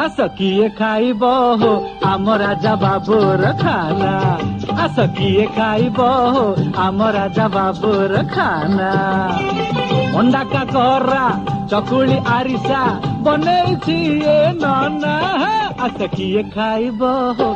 आस किए खाइब हो आम राजा बाबूर खाना आस किए खाइब हो आम राजा बाबूर खाना अंडा काकरा चकुली आरिसा बने नना आस किए खाइब हो